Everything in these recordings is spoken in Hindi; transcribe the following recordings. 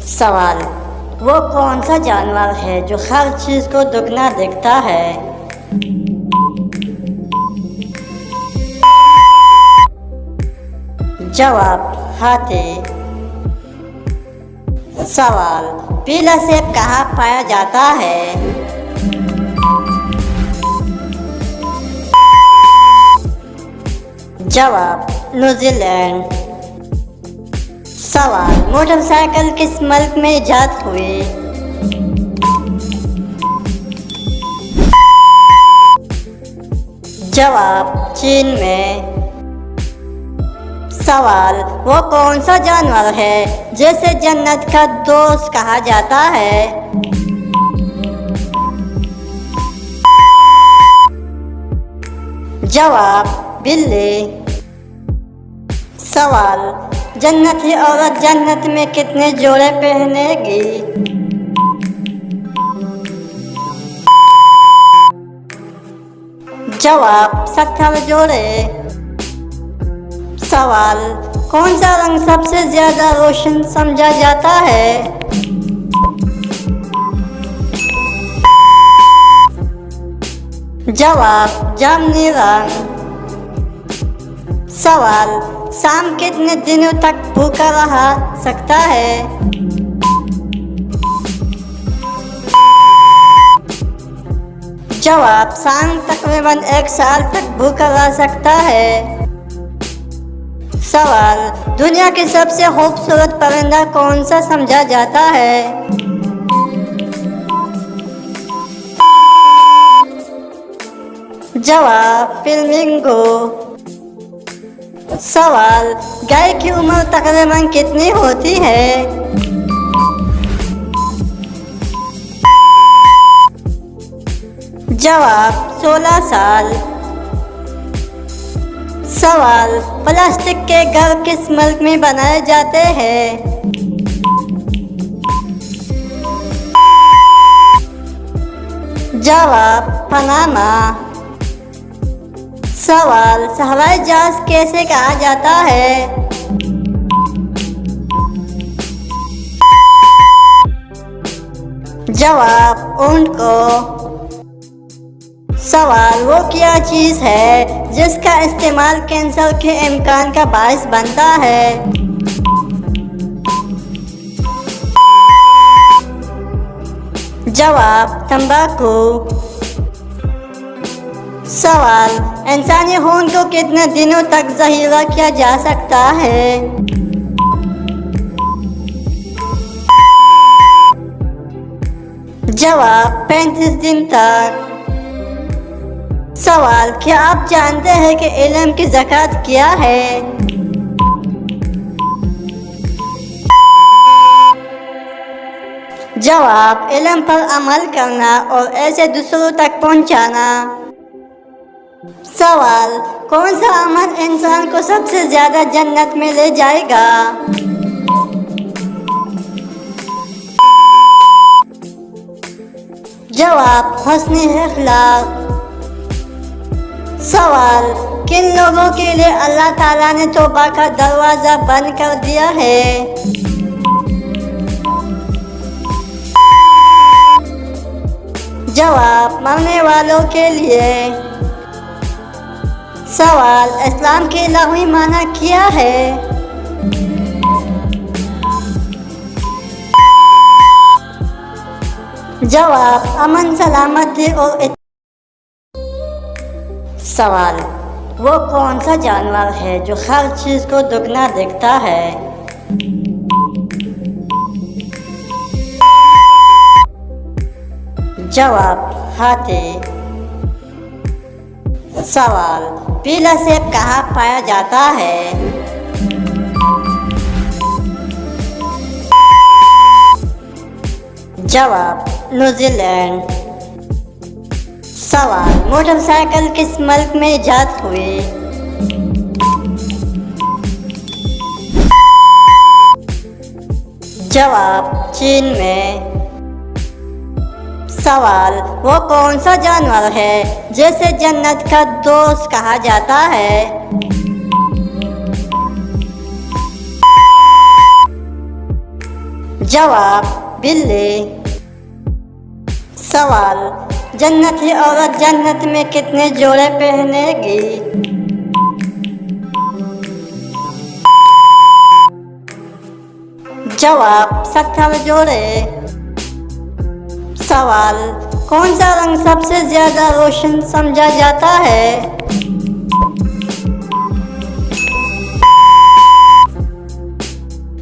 सवाल: वो कौन सा जानवर है जो हर चीज को दुगना देखता है? जवाब: हाथी। सवाल: पीला सेब कहाँ पाया जाता है? जवाब: न्यूजीलैंड। सवाल: मोटरसाइकिल किस मुल्क में इजाद हुई? जवाब: चीन में। सवाल: वो कौन सा जानवर है जिसे जन्नत का दोस्त कहा जाता है? जवाब: बिल्ली। सवाल: जन्नती औरत जन्नत में कितने जोड़े पहनेगी? जवाब: 70 जोड़े। सवाल: कौन सा रंग सबसे ज्यादा रोशन समझा जाता है? जवाब: जामुनी रंग। सवाल: शाम कितने दिनों तक भूखा रह सकता है? जवाब: शाम तकरीबन 1 साल तक भूखा रह सकता है। सवाल: दुनिया की सबसे खूबसूरत परिंदा कौन सा समझा जाता है? जवाब: फ्लेमिंगो। सवाल: गाय की उम्र तकरीबन कितनी होती है? जवाब: 16 साल। सवाल: प्लास्टिक के घर किस मुल्क में बनाए जाते हैं? जवाब: पनामा। सवाल: हवाई जहाज कैसे कहा जाता है? जवाब: ऊंट को। सवाल: वो क्या चीज है जिसका इस्तेमाल कैंसर के इम्कान का बायस बनता है? जवाब: तंबाकू। सवाल: इंसानी खून को कितने दिनों तक जहीरा किया जा सकता है? जवाब: 35 दिन तक। सवाल: क्या आप जानते हैं कि इल्म की ज़कात क्या है? जवाब: इल्म पर अमल करना और ऐसे दूसरों तक पहुंचाना। सवाल: कौन सा अमल इंसान को सबसे ज्यादा जन्नत में ले जाएगा? जवाब: हुस्न अखलाक। सवाल: किन लोगों के लिए अल्लाह ताला ने तौबा का दरवाजा बंद कर दिया है? जवाब: मरने वालों के लिए। सवाल: इस्लाम के लग़वी माना क्या है? जवाब: अमन, सलामती और सवाल: वो कौन सा जानवर है जो हर चीज को दुगना देखता है? जवाब: हाथी। सवाल: पीला सेब कहाँ पाया जाता है? जवाब: न्यूजीलैंड। सवाल: मोटरसाइकिल किस मुल्क में इजाद हुई? जवाब: चीन में। सवाल: वो कौन सा जानवर है जिसे जन्नत का दोस्त कहा जाता है? जवाब बिल्ली। सवाल जन्नती औरत जन्नत में कितने जोड़े पहनेगी? जवाब 70 जोड़े। सवाल कौन सा रंग सबसे ज्यादा रोशन समझा जाता है?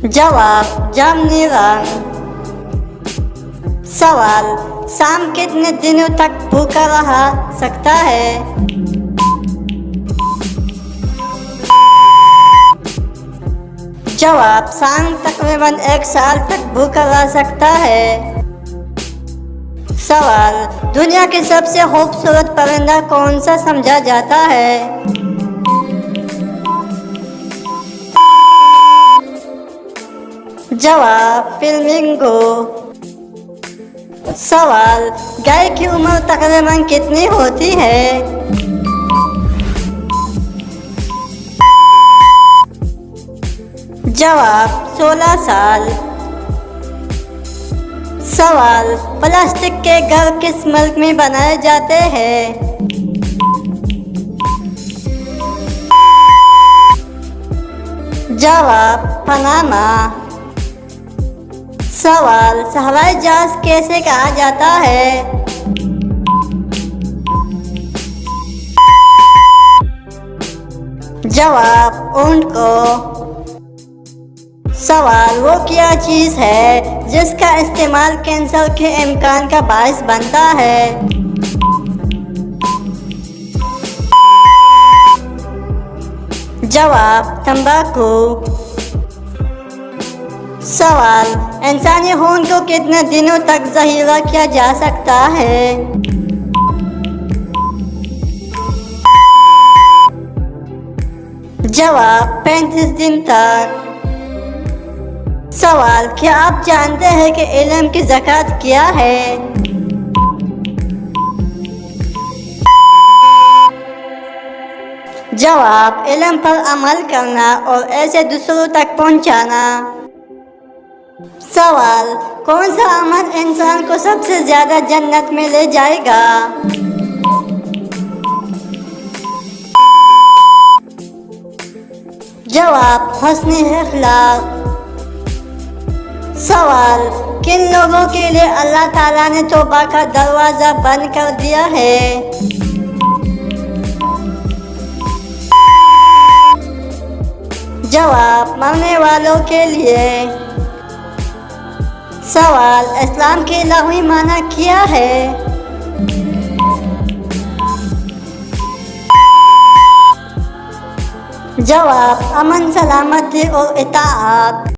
जवाब जामुनी रंग। सवाल शाम कितने दिनों तक भूखा रह सकता है? जवाब शाम तकरीबन 1 साल तक भूखा रह सकता है। सवाल दुनिया की सबसे खूबसूरत परिंदा कौन सा समझा जाता है? जवाब फ्लेमिंगो। सवाल गाय की उम्र तकरीबन कितनी होती है? जवाब 16 साल। सवाल प्लास्टिक के घर किस मुल्क में बनाए जाते हैं? जवाब पनामा। सवाल हवाई जहाज कैसे कहा जाता है? जवाब ऊंट को। सवाल वो क्या चीज़ है जिसका इस्तेमाल कैंसर के इम्कान का बायस बनता है? जवाब तंबाकू। सवाल इंसानी खून को कितने दिनों तक जहीरा किया जा सकता है? जवाब 35 दिन तक। सवाल क्या आप जानते हैं कि इल्म की ज़कात क्या है? जवाब इल्म पर अमल करना और ऐसे दूसरों तक पहुंचाना। सवाल कौन सा अमल इंसान को सबसे ज्यादा जन्नत में ले जाएगा? जवाब हुस्न अखलाक। सवाल किन लोगों के लिए अल्लाह ताला ने तौबा का दरवाज़ा बंद कर दिया है? जवाब मरने वालों के लिए। सवाल इस्लाम के लग़वी माना क्या है? जवाब अमन, सलामती और इताअत।